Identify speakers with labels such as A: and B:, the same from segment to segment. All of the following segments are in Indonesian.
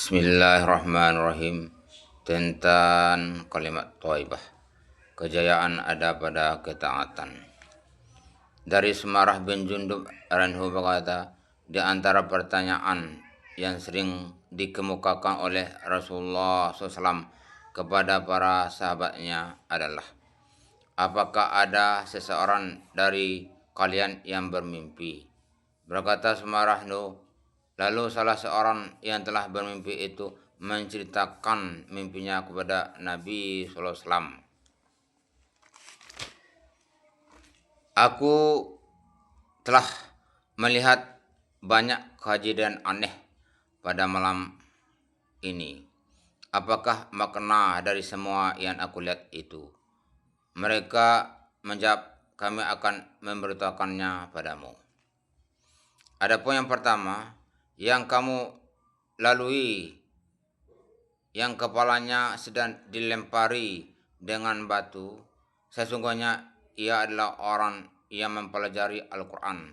A: Bismillahirrahmanirrahim. Tentang kalimat thayyibah. Kejayaan ada pada ketaatan. Dari Semarah bin Jundub Ranhu berkata, di antara pertanyaan yang sering dikemukakan oleh Rasulullah SAW kepada para sahabatnya adalah, apakah ada seseorang dari kalian yang bermimpi? Berkata Semarah, lalu salah seorang yang telah bermimpi itu menceritakan mimpinya kepada Nabi SAW. Aku telah melihat banyak kejadian aneh pada malam ini. Apakah makna dari semua yang aku lihat itu? Mereka menjawab, kami akan memberitahukannya padamu. Adapun yang pertama, yang kamu lalui, yang kepalanya sedang dilempari dengan batu, sesungguhnya ia adalah orang yang mempelajari Al-Quran,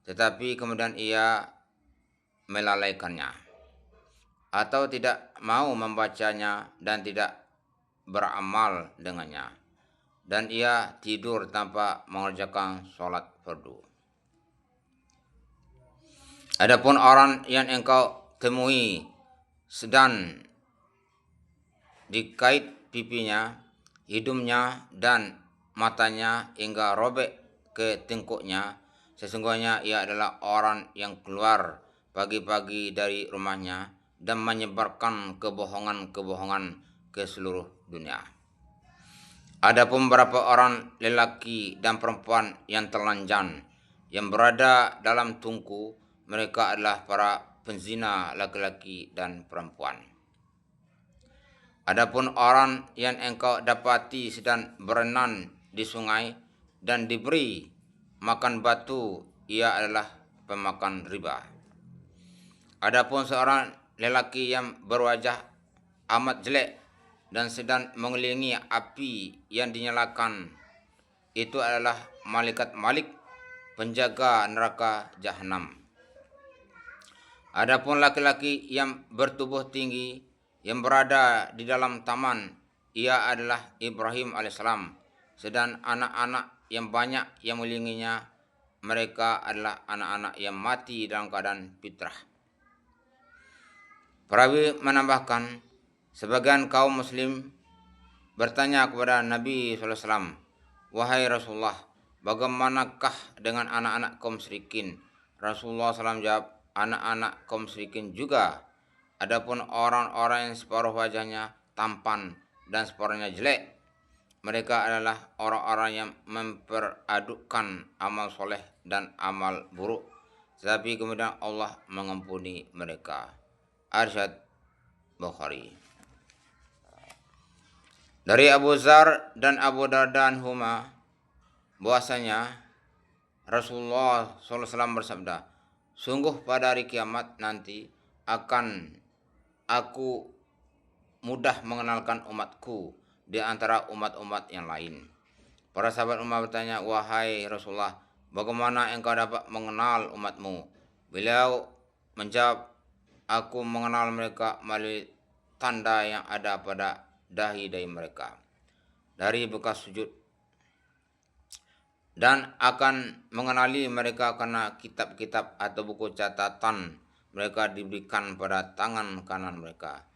A: tetapi kemudian ia melalaikannya, atau tidak mau membacanya dan tidak beramal dengannya, dan ia tidur tanpa mengerjakan sholat fardu. Adapun orang yang engkau temui sedang dikait pipinya, hidungnya, dan matanya hingga robek ke tengkuknya, sesungguhnya ia adalah orang yang keluar pagi-pagi dari rumahnya dan menyebarkan kebohongan-kebohongan ke seluruh dunia. Adapun beberapa orang lelaki dan perempuan yang telanjang yang berada dalam tungku, mereka adalah para penzina laki-laki dan perempuan. Adapun orang yang engkau dapati sedang berenang di sungai dan diberi makan batu, ia adalah pemakan riba. Adapun seorang lelaki yang berwajah amat jelek dan sedang mengelilingi api yang dinyalakan, itu adalah malaikat Malik, penjaga neraka Jahanam. Adapun laki-laki yang bertubuh tinggi yang berada di dalam taman, ia adalah Ibrahim alaihissalam. Sedang anak-anak yang banyak yang mengelilinginya, mereka adalah anak-anak yang mati dalam keadaan fitrah. Perawi menambahkan, sebagian kaum muslim bertanya kepada Nabi SAW, wahai Rasulullah, bagaimanakah dengan anak-anak kaum musyrikin? Rasulullah SAW jawab, anak-anak kaum musyrikin juga. Adapun orang-orang yang separuh wajahnya tampan dan separuhnya jelek, mereka adalah orang-orang yang memperadukkan amal soleh dan amal buruk, tetapi kemudian Allah mengampuni mereka. Arsyad Bukhari. Dari Abu Dzar dan Abu Darda anhuma, bahwasanya Rasulullah SAW bersabda, sungguh pada hari kiamat nanti akan aku mudah mengenalkan umatku di antara umat-umat yang lain. Para sahabat Umar bertanya, wahai Rasulullah, bagaimana engkau dapat mengenal umatmu? Beliau menjawab, aku mengenal mereka melalui tanda yang ada pada dahi-dahi mereka dari bekas sujud, dan akan mengenali mereka karena kitab-kitab atau buku catatan mereka diberikan pada tangan kanan mereka.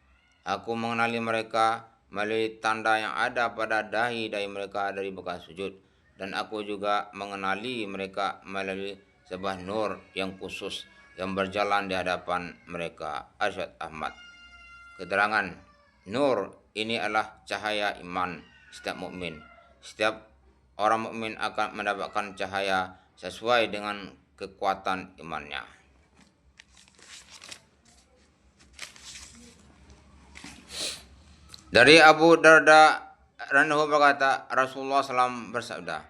A: Aku mengenali mereka melalui tanda yang ada pada dahi-dahi mereka dari bekas sujud, dan aku juga mengenali mereka melalui sebuah nur yang khusus yang berjalan di hadapan mereka. Arsyad Ahmad. Keterangan, nur ini adalah cahaya iman setiap mukmin. Setiap orang mukmin akan mendapatkan cahaya sesuai dengan kekuatan imannya. Dari Abu Darda Ranhu berkata, Rasulullah SAW bersabda,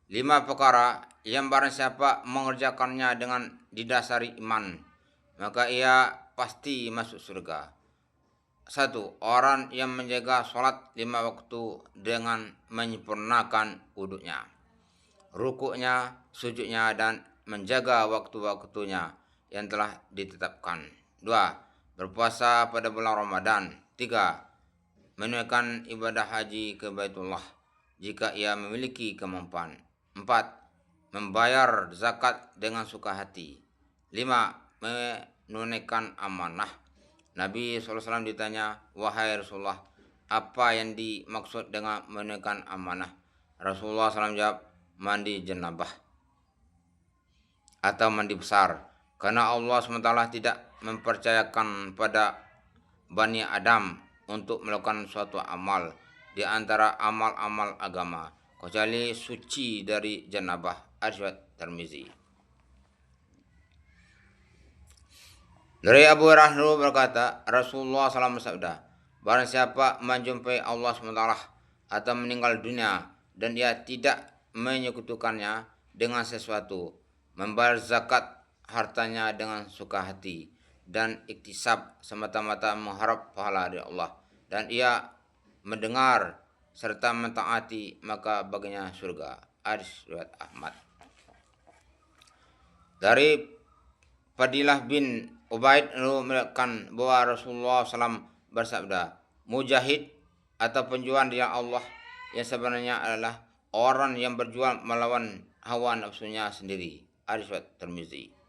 A: 5 perkara yang barang siapa mengerjakannya dengan didasari iman, maka ia pasti masuk surga. 1. Orang yang menjaga sholat 5 waktu dengan menyempurnakan wuduknya, rukuknya, sujudnya, dan menjaga waktu-waktunya yang telah ditetapkan. 2. berpuasa pada bulan Ramadan. 3. Menunaikan ibadah haji ke Baitullah jika ia memiliki kemampuan. 4. Membayar zakat dengan suka hati. 5. Menunaikan amanah. Nabi SAW ditanya, "Wahai Rasulullah, apa yang dimaksud dengan menunaikan amanah?" Rasulullah SAW jawab, "Mandi jenabah atau mandi besar." Karena Allah SWT tidak mempercayakan pada Bani Adam untuk melakukan suatu amal di antara amal-amal agama, kecuali suci dari jenabah. Riwayat Tirmizi. Dari Abu Hurairah berkata, Rasulullah SAW bersabda, barang siapa menjumpai Allah SWT atau meninggal dunia dan ia tidak menyekutukannya dengan sesuatu, membayar zakat hartanya dengan suka hati, dan iktisab semata-mata mengharap pahala dari Allah, dan ia mendengar serta mentaati, maka baginya surga. Hadis riwayat Ahmad. Dari Fadilah bin Ubaid meriwayatkan bahwa Rasulullah SAW bersabda, mujahid atau penjual di jalan Allah yang sebenarnya adalah orang yang berjuang melawan hawa nafsunya sendiri. Hadis riwayat Tirmizi.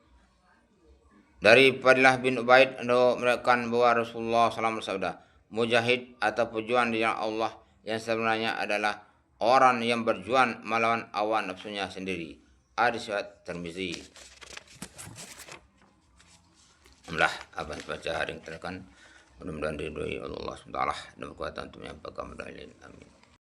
A: Dari Fadilah bin Ubaid meriwayatkan bahwa Rasulullah SAW bersabda, mujahid atau pejuang di jalan Allah yang sebenarnya adalah orang yang berjuang melawan hawa nafsunya sendiri. Hadis riwayat Tirmizi. Alhamdulillah, apa yang baca hari ini mudah-mudahan diridhoi Allah SWT dan berkuatan untuk menyampaikan. Amin.